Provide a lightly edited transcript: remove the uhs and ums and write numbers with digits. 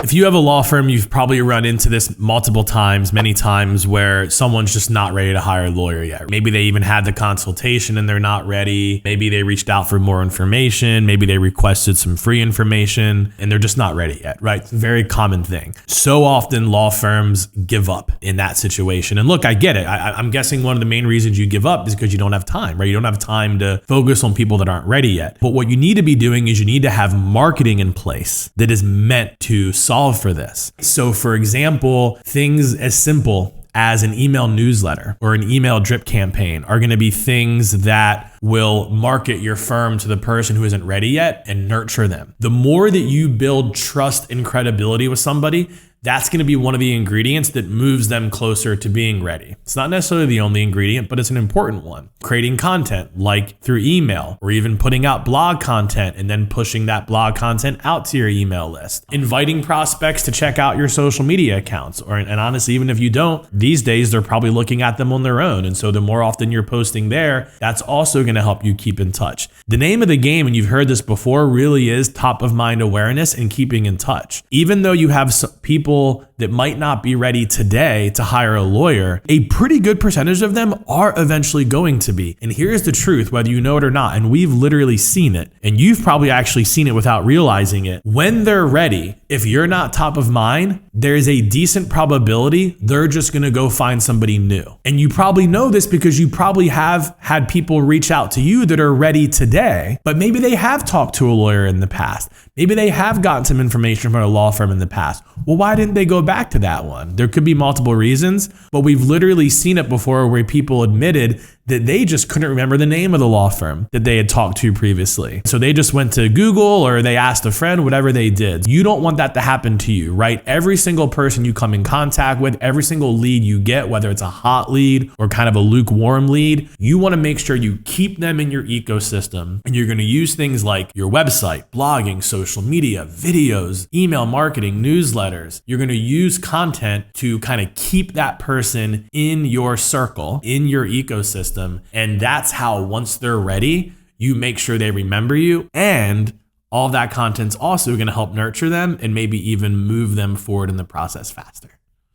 If you have a law firm, you've probably run into this multiple times, many times, where someone's just not ready to hire a lawyer yet. Maybe they even had the consultation and they're not ready. Maybe they reached out for more information. Maybe they requested some free information and they're just not ready yet, right? It's a very common thing. So often law firms give up in that situation. And look, I get it. I'm guessing one of the main reasons you give up is because you don't have time, right? You don't have time to focus on people that aren't ready yet. But what you need to be doing is you need to have marketing in place that is meant to solve for this. So for example, things as simple as an email newsletter or an email drip campaign are going to be things that will market your firm to the person who isn't ready yet and nurture them. The more that you build trust and credibility with somebody, that's going to be one of the ingredients that moves them closer to being ready. It's not necessarily the only ingredient, but it's an important one. Creating content like through email, or even putting out blog content and then pushing that blog content out to your email list. Inviting prospects to check out your social media accounts. And honestly, even if you don't, these days they're probably looking at them on their own. And so the more often you're posting there, that's also going to help you keep in touch. The name of the game, and you've heard this before, really is top of mind awareness and keeping in touch. Even though you have people that might not be ready today to hire a lawyer, a pretty good percentage of them are eventually going to be. And here's the truth, whether you know it or not, and we've literally seen it, and you've probably actually seen it without realizing it. When they're ready, if you're not top of mind, there's a decent probability they're just going to go find somebody new. And you probably know this because you probably have had people reach out to you that are ready today, but maybe they have talked to a lawyer in the past. Maybe they have gotten some information from a law firm in the past. Well, why didn't they go back to that one? There could be multiple reasons, but we've literally seen it before where people admitted that they just couldn't remember the name of the law firm that they had talked to previously. So they just went to Google or they asked a friend, whatever they did. You don't want that to happen to you, right? Every single person you come in contact with, every single lead you get, whether it's a hot lead or kind of a lukewarm lead, you want to make sure you keep them in your ecosystem. And you're going to use things like your website, blogging, social media, videos, email marketing, newsletters. You're going to use content to kind of keep that person in your circle, in your ecosystem. And that's how, once they're ready, you make sure they remember you, and all of that content's also going to help nurture them and maybe even move them forward in the process faster.